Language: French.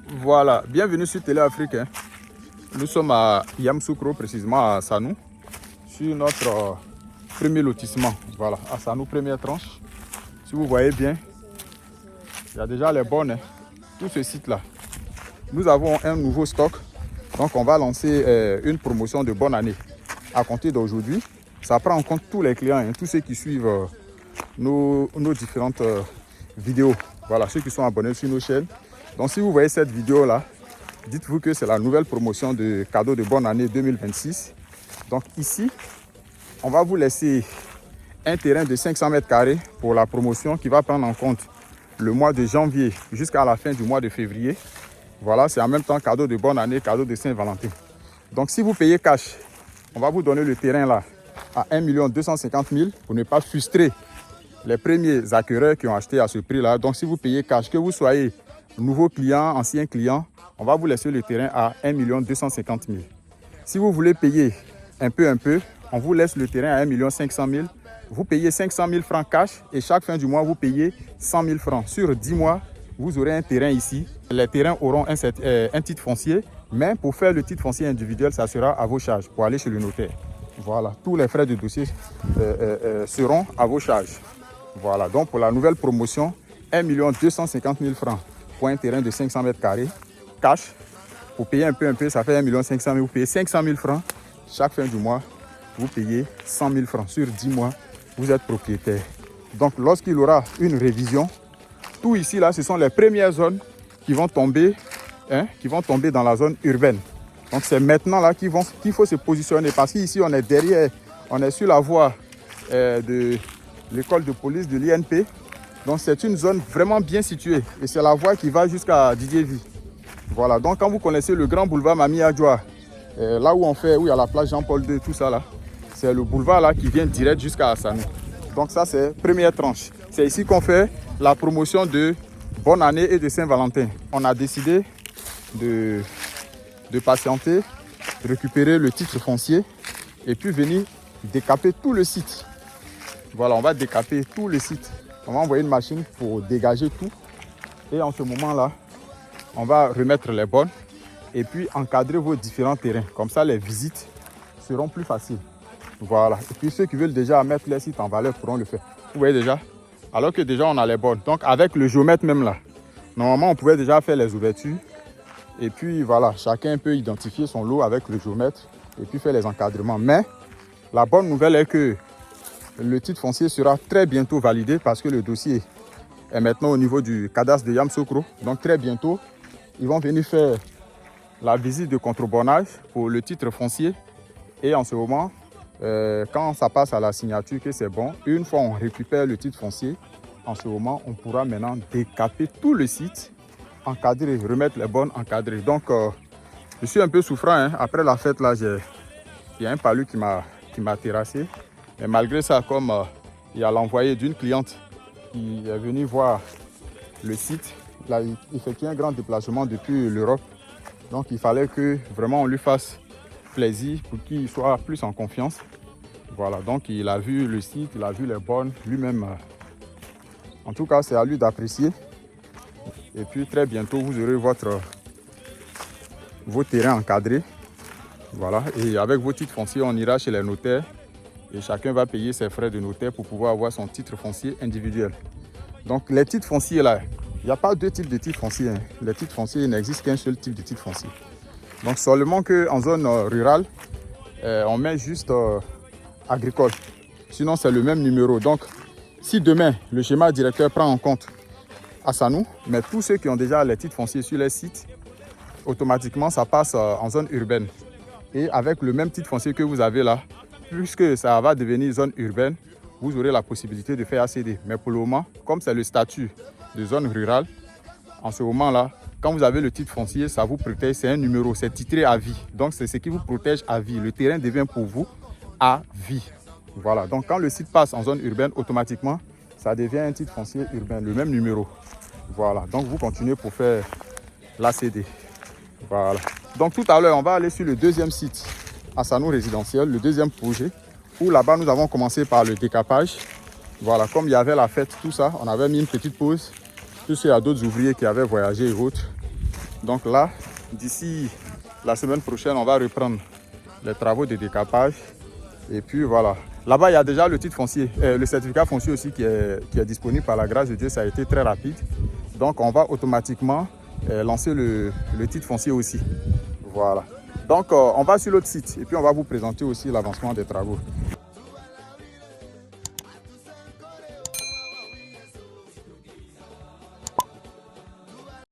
Voilà, bienvenue sur Télé Afrique. Nous sommes à Yamoussoukro, précisément à Sanou, sur notre premier lotissement. Voilà, à Sanou, première tranche. Si vous voyez bien, il y a déjà les bonnes, tout ce site-là. Nous avons un nouveau stock, donc on va lancer une promotion de bonne année. À compter d'aujourd'hui, ça prend en compte tous les clients, tous ceux qui suivent nos différentes vidéos. Voilà, ceux qui sont abonnés sur nos chaînes. Donc si vous voyez cette vidéo là, dites-vous que c'est la nouvelle promotion de cadeau de bonne année 2026. Donc ici, on va vous laisser un terrain de 500 mètres carrés pour la promotion qui va prendre en compte le mois de janvier jusqu'à la fin du mois de février. Voilà, c'est en même temps cadeau de bonne année, cadeau de Saint-Valentin. Donc si vous payez cash, on va vous donner le terrain là à 1 250 000 pour ne pas frustrer les premiers acquéreurs qui ont acheté à ce prix là. Donc si vous payez cash, que vous soyez nouveau client, ancien client, on va vous laisser le terrain à 1 250 000. Si vous voulez payer un peu, on vous laisse le terrain à 1 500 000. Vous payez 500 000 francs cash et chaque fin du mois, vous payez 100 000 francs. Sur 10 mois, vous aurez un terrain ici. Les terrains auront un titre foncier, mais pour faire le titre foncier individuel, ça sera à vos charges pour aller chez le notaire. Voilà, tous les frais de dossier seront à vos charges. Voilà, donc pour la nouvelle promotion, 1 250 000 francs pour un terrain de 500 mètres carrés, cash. Pour payer un peu, ça fait 1 500 000. Vous payez 500 000 francs. Chaque fin du mois, vous payez 100 000 francs. Sur 10 mois, vous êtes propriétaire. Donc, lorsqu'il y aura une révision, tout ici, là, ce sont les premières zones qui vont tomber dans la zone urbaine. Donc, c'est maintenant là qu'il faut se positionner. Parce qu'ici, on est derrière, on est sur la voie de l'école de police de l'INP. Donc, c'est une zone vraiment bien située. Et c'est la voie qui va jusqu'à Didier-Vie. Voilà, donc quand vous connaissez le grand boulevard Mami Adjoa, là où il y a la place Jean-Paul II, tout ça là, c'est le boulevard là qui vient direct jusqu'à Assanou. Donc ça c'est première tranche. C'est ici qu'on fait la promotion de bonne année et de Saint-Valentin. On a décidé de patienter, de récupérer le titre foncier et puis venir décaper tout le site. Voilà, on va décaper tout le site. On va envoyer une machine pour dégager tout. Et en ce moment-là, on va remettre les bonnes et puis encadrer vos différents terrains. Comme ça, les visites seront plus faciles. Voilà. Et puis ceux qui veulent déjà mettre les sites en valeur pourront le faire. Vous voyez déjà? Alors que déjà, on a les bonnes. Donc, avec le géomètre même là, normalement, on pouvait déjà faire les ouvertures. Et puis, voilà, chacun peut identifier son lot avec le géomètre et puis faire les encadrements. Mais la bonne nouvelle est que le titre foncier sera très bientôt validé parce que le dossier est maintenant au niveau du cadastre de Yamoussoukro. Donc, très bientôt, ils vont venir faire la visite de contrebornage pour le titre foncier. Et en ce moment, quand ça passe à la signature, que c'est bon, une fois on récupère le titre foncier, en ce moment, on pourra maintenant décaper tout le site, encadrer, remettre les bonnes encadrées. Donc, je suis un peu souffrant. Après la fête, là, il y a un palu qui m'a terrassé. Mais malgré ça, comme il y a l'envoyé d'une cliente qui est venue voir le site, il a effectué un grand déplacement depuis l'Europe. Donc il fallait que vraiment on lui fasse plaisir pour qu'il soit plus en confiance. Voilà, donc il a vu le site, il a vu les bornes lui-même. En tout cas, c'est à lui d'apprécier. Et puis très bientôt, vous aurez vos terrains encadrés. Voilà, et avec vos titres fonciers, on ira chez les notaires. Et chacun va payer ses frais de notaire pour pouvoir avoir son titre foncier individuel. Donc les titres fonciers là, il n'y a pas deux types de titres fonciers. Les titres fonciers, il n'existe qu'un seul type de titre foncier. Donc seulement qu'en zone rurale, on met juste agricole. Sinon c'est le même numéro. Donc si demain le schéma directeur prend en compte Assanou, mais tous ceux qui ont déjà les titres fonciers sur les sites, automatiquement ça passe en zone urbaine. Et avec le même titre foncier que vous avez là, puisque ça va devenir zone urbaine, vous aurez la possibilité de faire ACD. Mais pour le moment, comme c'est le statut de zone rurale, en ce moment-là, quand vous avez le titre foncier, ça vous protège, c'est un numéro, c'est titré à vie. Donc c'est ce qui vous protège à vie. Le terrain devient pour vous à vie. Voilà, donc quand le site passe en zone urbaine, automatiquement, ça devient un titre foncier urbain, le même numéro. Voilà, donc vous continuez pour faire l'ACD. Voilà. Donc tout à l'heure, on va aller sur le deuxième site, Assanou résidentiel, le deuxième projet, où là-bas, nous avons commencé par le décapage. Voilà, comme il y avait la fête, tout ça, on avait mis une petite pause. Tout ça, il y a d'autres ouvriers qui avaient voyagé et autres. Donc là, d'ici la semaine prochaine, on va reprendre les travaux de décapage. Et puis voilà. Là-bas, il y a déjà le titre foncier, le certificat foncier aussi qui est disponible par la grâce de Dieu. Ça a été très rapide. Donc, on va automatiquement lancer le titre foncier aussi. Voilà. Donc, on va sur l'autre site et puis on va vous présenter aussi l'avancement des travaux.